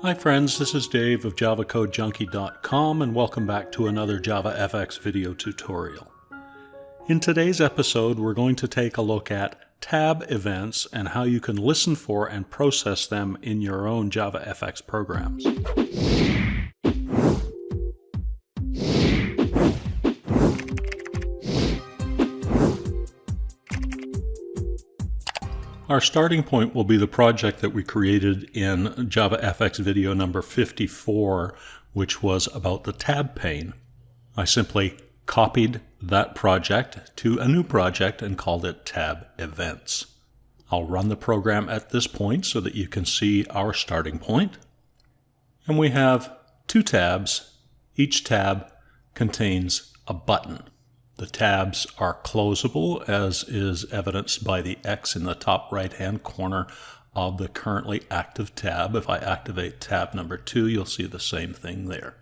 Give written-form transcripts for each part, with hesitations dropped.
Hi friends, this is Dave of JavaCodeJunkie.com and welcome back to another JavaFX video tutorial. In today's episode, we're going to take a look at tab events and how you can listen for and process them in your own JavaFX programs. Our starting point will be the project that we created in JavaFX video number 54, which was about the tab pane. I simply copied that project to a new project and called it tab events. I'll run the program at this point so that you can see our starting point. And we have two tabs. Each tab contains a button. The tabs are closable, as is evidenced by the X in the top right-hand corner of the currently active tab. If I activate tab number 2, you'll see the same thing there.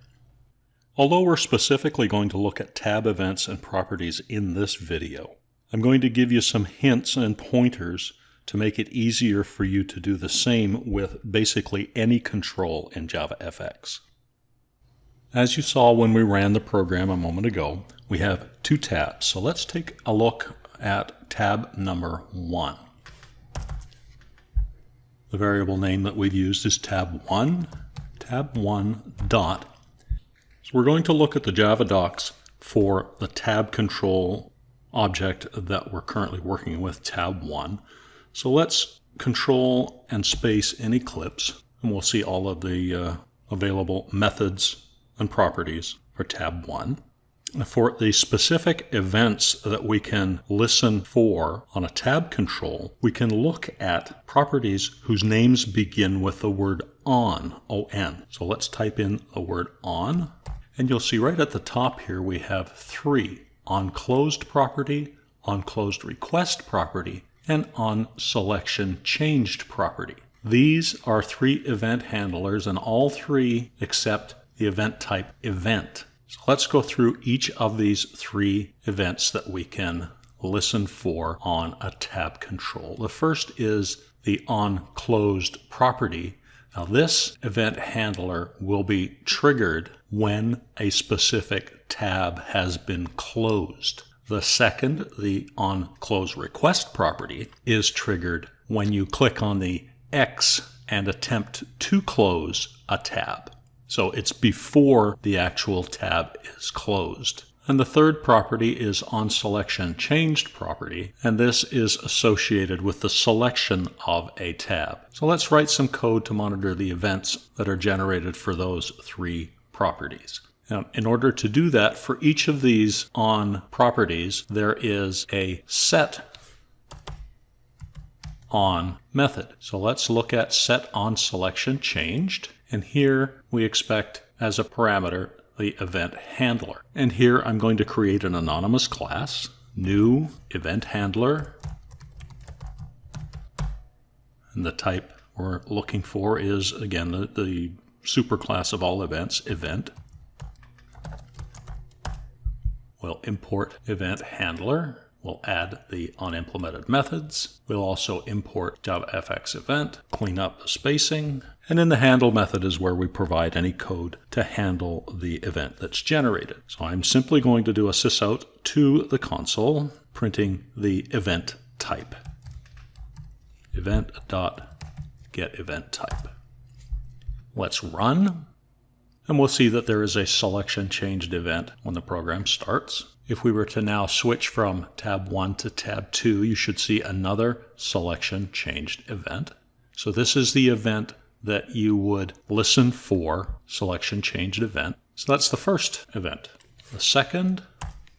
Although we're specifically going to look at tab events and properties in this video, I'm going to give you some hints and pointers to make it easier for you to do the same with basically any control in JavaFX. As you saw when we ran the program a moment ago, we have two tabs. So let's take a look at tab number 1. The variable name that we've used is tab1, tab1 dot. So we're going to look at the Java docs for the tab control object that we're currently working with, tab1. So let's control and space in Eclipse, and we'll see all of the available methods and properties for tab 1. For the specific events that we can listen for on a tab control, we can look at properties whose names begin with the word on, O-N. So let's type in the word on, and you'll see right at the top here we have 3: on closed property, on closed request property, and on selection changed property. These are 3 event handlers, and all 3 accept the event type event. So let's go through each of these 3 events that we can listen for on a tab control. The first is the onClosed property. Now this event handler will be triggered when a specific tab has been closed. The second, the onCloseRequest property, is triggered when you click on the X and attempt to close a tab. So it's before the actual tab is closed. And the third property is onSelectionChanged property, and this is associated with the selection of a tab. So let's write some code to monitor the events that are generated for those 3 properties. Now, in order to do that, for each of these on properties, there is a setOn method. So let's look at setOnSelectionChanged. And here we expect as a parameter the event handler. And here I'm going to create an anonymous class, new event handler. And the type we're looking for is, again, the superclass of all events, event. We'll import event handler. We'll add the unimplemented methods. We'll also import JavaFX event, clean up the spacing, and in the handle method is where we provide any code to handle the event that's generated. So I'm simply going to do a sysout to the console, printing the event type. Event.getEventType. Let's run, and we'll see that there is a selection changed event when the program starts. If we were to now switch from tab 1 to tab 2, you should see another selection changed event. So this is the event that you would listen for, selection changed event. So that's the first event. The second,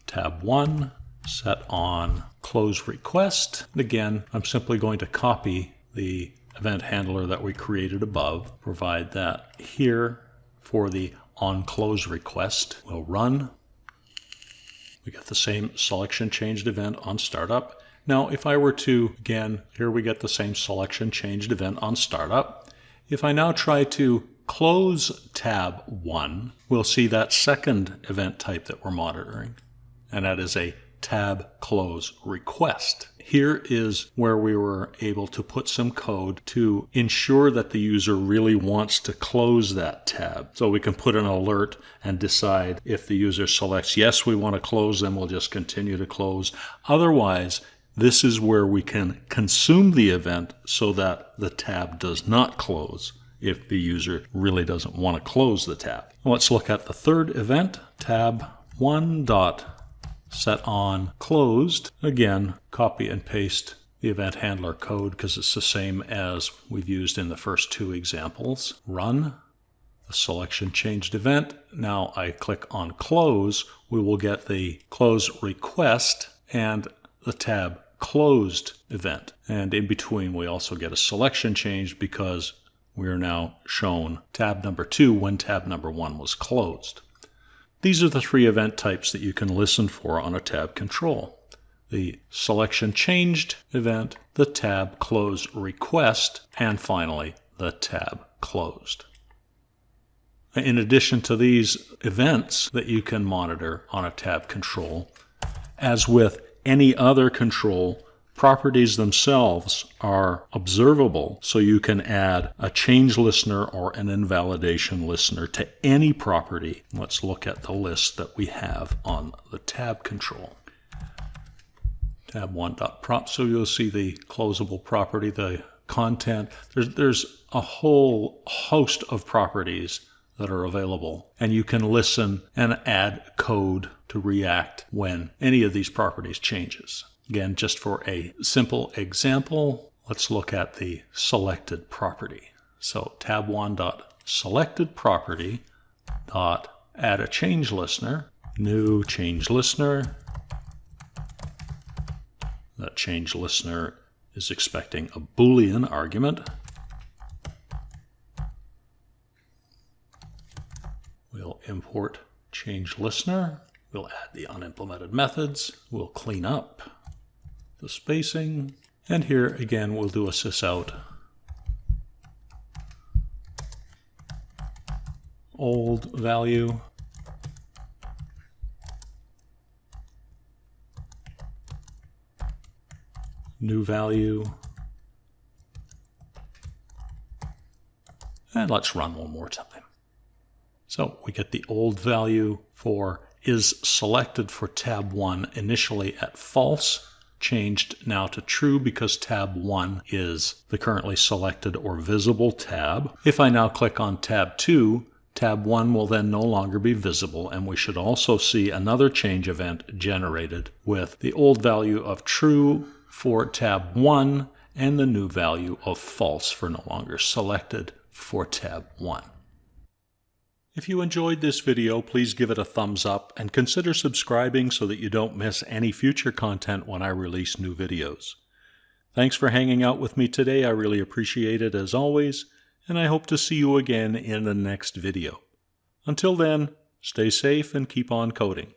tab 1, setOnCloseRequest. And again, I'm simply going to copy the event handler that we created above, provide that here for the onCloseRequest. We'll run. We get the same selection changed event on startup. Now, if I were to, again, here we get the same selection changed event on startup. If I now try to close tab 1, we'll see that second event type that we're monitoring, and that is a tab close request. Here is where we were able to put some code to ensure that the user really wants to close that tab. So we can put an alert and decide if the user selects yes, we want to close, then we'll just continue to close. Otherwise, this is where we can consume the event so that the tab does not close if the user really doesn't want to close the tab. Let's look at the third event, tab1.setOnClosed. Again, copy and paste the event handler code because it's the same as we've used in the first two examples. Run the selection changed event. Now I click on close. We will get the close request and the tab closed event. And in between, we also get a selection change because we are now shown tab number 2 when tab number 1 was closed. These are the three event types that you can listen for on a tab control. The selection changed event, the tab close request, and finally the tab closed. In addition to these events that you can monitor on a tab control, as with any other control, properties themselves are observable, so you can add a ChangeListener or an InvalidationListener to any property. Let's look at the list that we have on the tab control. Tab1.prop, so you'll see the closable property, the content. There's a whole host of properties that are available, and you can listen and add code to react when any of these properties changes. Again, just for a simple example, let's look at the selected property. So tab1.selectedProperty.add a ChangeListener, new ChangeListener. That ChangeListener is expecting a Boolean argument. We'll import ChangeListener. We'll add the unimplemented methods. We'll clean up the spacing. And here again, we'll do a sysout. Old value. New value. And let's run one more time. So we get the old value for is selected for tab 1 initially at false, changed now to true because tab 1 is the currently selected or visible tab. If I now click on tab 2, tab 1 will then no longer be visible, and we should also see another change event generated with the old value of true for tab 1 and the new value of false for no longer selected for tab 1. If you enjoyed this video, please give it a thumbs up and consider subscribing so that you don't miss any future content when I release new videos. Thanks for hanging out with me today. I really appreciate it as always, and I hope to see you again in the next video. Until then, stay safe and keep on coding.